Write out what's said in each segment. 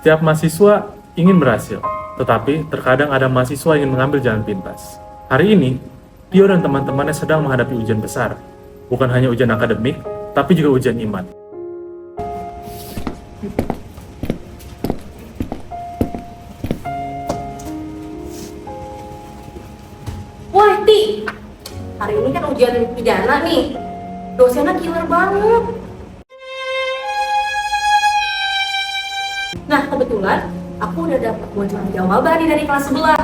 Setiap mahasiswa ingin berhasil, tetapi terkadang ada mahasiswa yang ingin mengambil jalan pintas. Hari ini, Tio dan teman-temannya sedang menghadapi ujian besar. Bukan hanya ujian akademik, tapi juga ujian iman. Woi, Ti! Hari ini kan ujian pidana nih. Dosennya killer banget. Nah, kebetulan aku udah dapat bocoran jawaban nih dari kelas sebelah.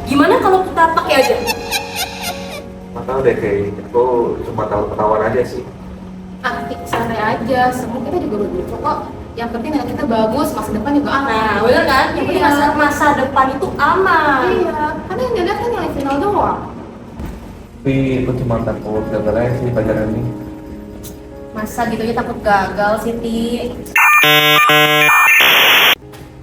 Gimana kalau kita pakai aja? Nggak tahu deh, kayak aku cuma tahu ketahuan aja sih. Ah, santai aja, semua kita juga begitu kok. Yang penting nilai kita bagus, masa depan juga aman. Nah, bener kan? Yang penting masa depan itu aman. Iya, karena yang dilihat kan nilai final doang. Tapi aku cuma takut gagal aja sih pelajaran ini. Masa gitu ya takut gagal sih, Ti?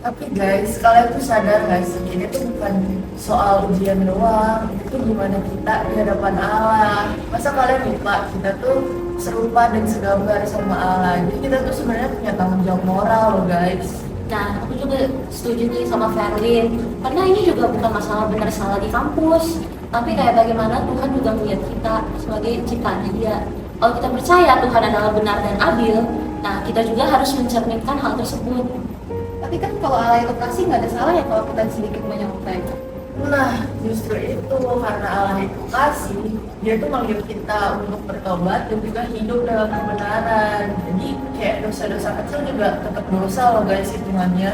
Tapi guys, kalian tuh sadar gak sih, ini tuh bukan soal ujian doang, itu tuh gimana kita di hadapan Allah. Masa kalian lupa, kita tuh serupa dan segambar sama Allah. Jadi kita tuh sebenarnya punya tanggung jawab moral loh guys. Nah, aku juga setuju nih sama Ferlin. Karena ini juga bukan masalah benar salah di kampus, tapi kayak bagaimana Tuhan juga melihat kita sebagai ciptaan Dia. Kalau kita percaya Tuhan adalah benar dan adil, nah kita juga harus mencerminkan hal tersebut. Tapi kan kalau Allah itu kasih nggak ada salah ya kalau kita sedikit menyontek. Nah, justru itu karena Allah itu kasih, dia tuh manggil kita untuk bertobat dan juga hidup dalam kebenaran. Jadi kayak dosa-dosa kecil juga tetap dosa loh guys hitungannya.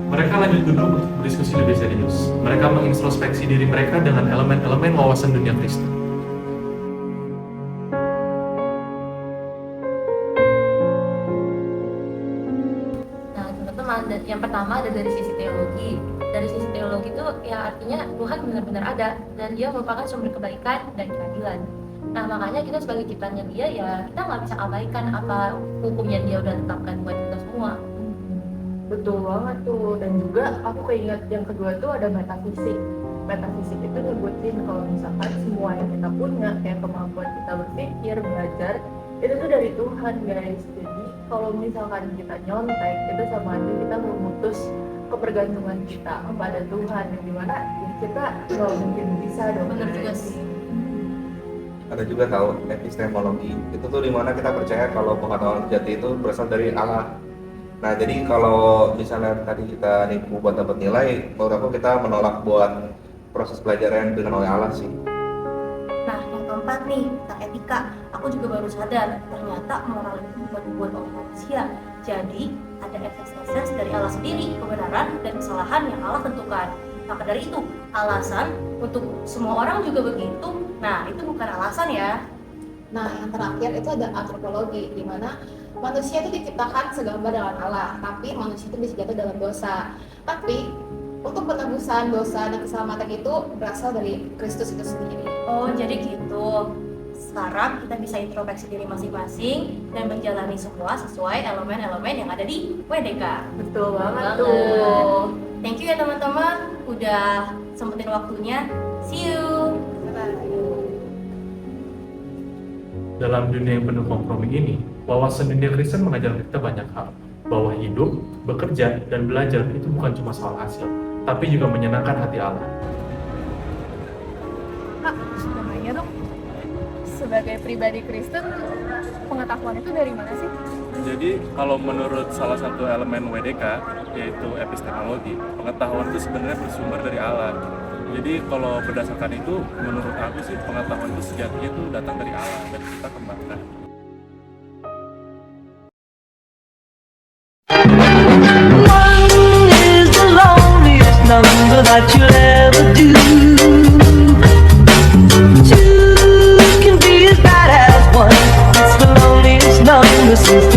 Mereka lanjut duduk untuk berdiskusi lebih serius. Mereka mengintrospeksi diri mereka dengan elemen-elemen wawasan dunia Kristen. Nah, teman-teman, yang pertama ada dari sisi teologi. Dari sisi teologi itu ya artinya Tuhan benar-benar ada dan Dia merupakan sumber kebaikan dan keadilan. Nah, makanya kita sebagai ciptaannya Dia ya kita nggak bisa abaikan apa hukum yang Dia udah tetapkan buat kita semua. Betul banget tuh, dan juga aku keinget yang kedua tuh ada metafisik. Metafisik itu nyebutin kalau misalkan semua yang kita punya, kayak kemampuan kita berpikir, belajar, itu tuh dari Tuhan guys. Jadi kalau misalkan kita nyontek, itu sama aja kita memutus kebergantungan kita kepada Tuhan, yang dimana ya kita nggak mungkin bisa dong. Bener juga guys. sih. Ada juga tahu epistemologi. Itu tuh dimana kita percaya kalau pengetahuan sejati itu berasal dari Allah. Nah, jadi kalau misalnya tadi kita nipu buat dapat nilai, menurut aku kita menolak buat proses pelajaran dengan oleh Allah sih. Nah, yang keempat nih, tentang etika. Aku juga baru sadar, ternyata moral itu bukan dibuat oleh manusia. Jadi, ada asas dari Allah sendiri, kebenaran dan kesalahan yang Allah tentukan. Maka dari itu, alasan untuk semua orang juga begitu, nah itu bukan alasan ya. Nah, yang terakhir itu ada antropologi, di mana manusia itu diciptakan segambar dengan Allah, tapi manusia itu bisa jatuh dalam dosa. Tapi untuk penebusan dosa dan keselamatan itu berasal dari Kristus itu sendiri. Oh, jadi gitu. Sekarang kita bisa introspeksi diri masing-masing dan menjalani semua sesuai elemen-elemen yang ada di WDK. Betul banget Banget. tuh. Thank you ya teman-teman, udah sempetin waktunya. See you. Dalam dunia yang penuh kompromi ini, wawasan dunia Kristen mengajar kita banyak hal. Bahwa hidup, bekerja, dan belajar itu bukan cuma soal hasil, tapi juga menyenangkan hati Allah. Kak, sudah nanya dong. Sebagai pribadi Kristen, pengetahuan itu dari mana sih? Jadi kalau menurut salah satu elemen WDK, yaitu epistemologi, pengetahuan itu sebenarnya bersumber dari Allah. Jadi kalau berdasarkan itu, menurut aku sih pengetahuan itu sejatinya itu datang dari Allah dan kita kembangkan. One is the loneliest number that you'll ever do. Two can be as bad as one. It's the loneliest number since